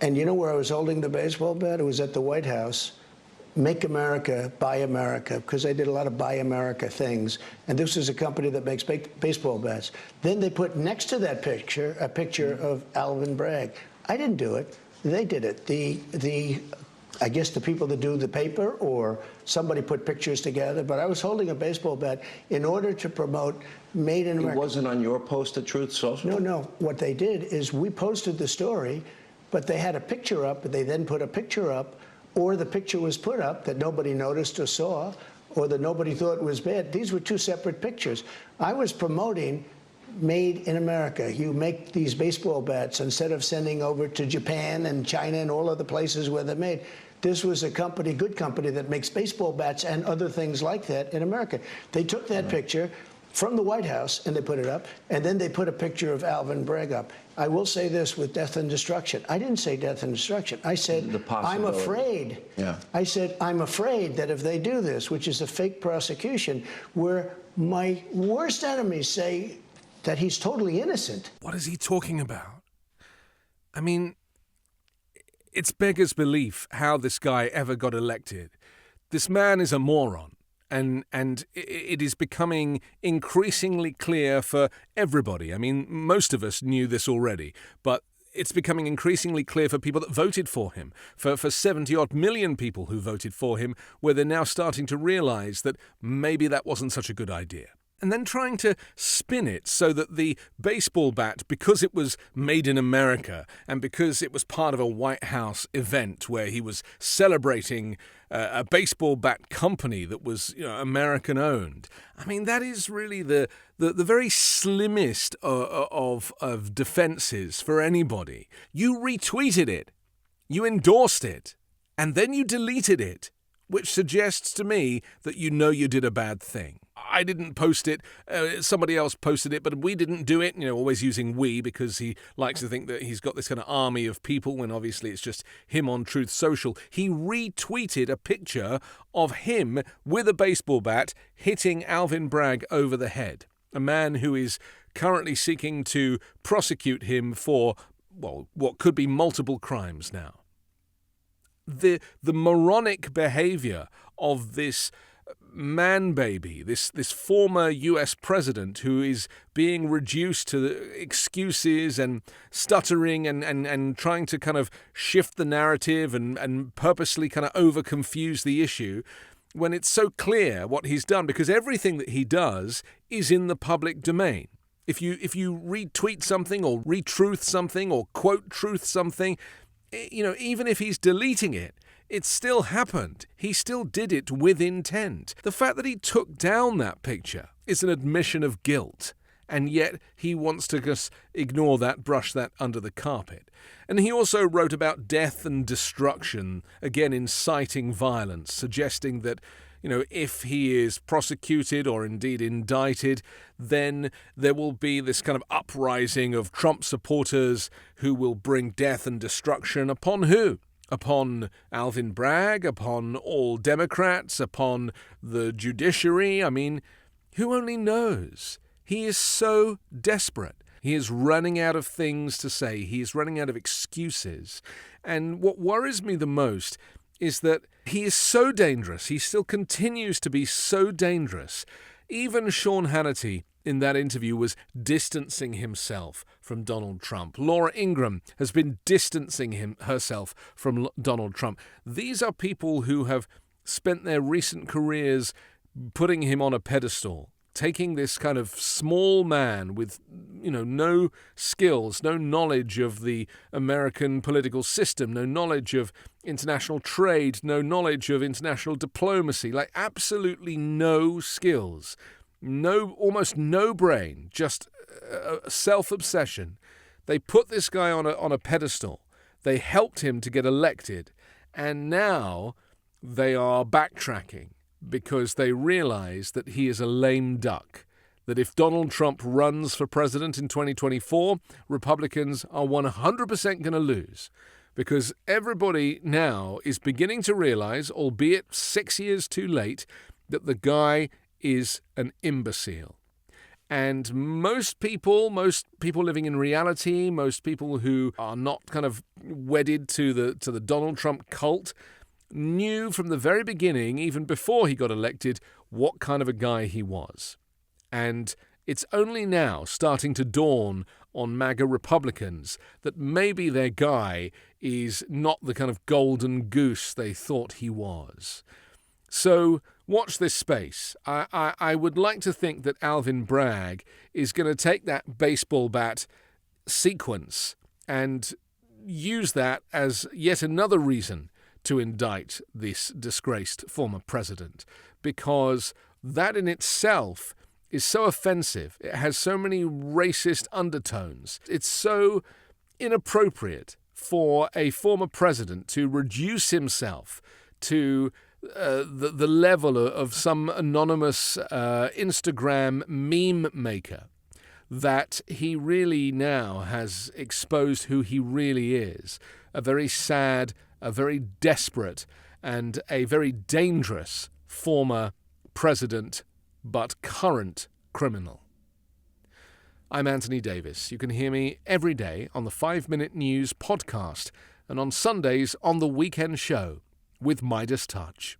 And you know where I was holding the baseball bat? It was at the White House. Make America, Buy America, because I did a lot of Buy America things. And this is a company that makes baseball bats. Then they put next to that picture a picture of Alvin Bragg. I didn't do it. They did it. I guess the people that do the paper or somebody put pictures together, but I was holding a baseball bat in order to promote Made in America. It wasn't on your post at Truth Social? No. What they did is we posted the story, but they had a picture up, but they then put a picture up, or the picture was put up that nobody noticed or saw, or that nobody thought was bad. These were two separate pictures. I was promoting Made in America. You make these baseball bats instead of sending over to Japan and China and all other places where they're made. This was a company, good company, that makes baseball bats and other things like that in America. They took that picture from the White House and they put it up, and then they put a picture of Alvin Bragg up. I will say this with death and destruction. I didn't say death and destruction. I said, I'm afraid. Yeah. I said, I'm afraid that if they do this, which is a fake prosecution, where my worst enemies say that he's totally innocent. What is he talking about? I mean, it's beggars belief how this guy ever got elected. This man is a moron. And it is becoming increasingly clear for everybody. I mean, most of us knew this already, but it's becoming increasingly clear for people that voted for him, for 70-odd million people who voted for him, where they're now starting to realize that maybe that wasn't such a good idea. And then trying to spin it so that the baseball bat, because it was made in America and because it was part of a White House event where he was celebrating a baseball bat company that was, American owned. I mean, that is really the very slimmest of defenses for anybody. You retweeted it, you endorsed it, and then you deleted it, which suggests to me that you know you did a bad thing. I didn't post it, somebody else posted it, but we didn't do it, always using we because he likes to think that he's got this kind of army of people when obviously it's just him on Truth Social. He retweeted a picture of him with a baseball bat hitting Alvin Bragg over the head, a man who is currently seeking to prosecute him for, what could be multiple crimes now. The moronic behavior of this man baby, this former US president who is being reduced to excuses and stuttering and trying to kind of shift the narrative and purposely kind of over confuse the issue when it's so clear what he's done, because everything that he does is in the public domain. If you retweet something or retruth something or quote truth something, even if he's deleting it, it still happened. He still did it with intent. The fact that he took down that picture is an admission of guilt, and yet he wants to just ignore that, brush that under the carpet. And he also wrote about death and destruction, again inciting violence, suggesting that, if he is prosecuted or indeed indicted, then there will be this kind of uprising of Trump supporters who will bring death and destruction upon who? Upon Alvin Bragg, upon all Democrats, upon the judiciary. I mean, who only knows? He is so desperate. He is running out of things to say. He is running out of excuses. And what worries me the most is that he is so dangerous. He still continues to be so dangerous. Even Sean Hannity in that interview was distancing himself from Donald Trump. Laura Ingraham has been distancing herself from Donald Trump. These are people who have spent their recent careers putting him on a pedestal, taking this kind of small man with, no skills, no knowledge of the American political system, no knowledge of international trade, no knowledge of international diplomacy, like absolutely no skills. Almost no brain, just self-obsession. They put this guy on a pedestal. They helped him to get elected. And now they are backtracking because they realize that he is a lame duck. That if Donald Trump runs for president in 2024, Republicans are 100% going to lose. Because everybody now is beginning to realize, albeit 6 years too late, that the guy is an imbecile. And most people living in reality, most people who are not kind of wedded to the Donald Trump cult, knew from the very beginning, even before he got elected, what kind of a guy he was. And it's only now starting to dawn on MAGA Republicans that maybe their guy is not the kind of golden goose they thought he was. So watch this space. I would like to think that Alvin Bragg is going to take that baseball bat sequence and use that as yet another reason to indict this disgraced former president, because that in itself is so offensive. It has so many racist undertones. It's so inappropriate for a former president to reduce himself to the level of some anonymous Instagram meme maker, that he really now has exposed who he really is. A very sad, a very desperate, and a very dangerous former president, but current criminal. I'm Anthony Davis. You can hear me every day on the 5 Minute News podcast and on Sundays on The Weekend Show with Midas Touch.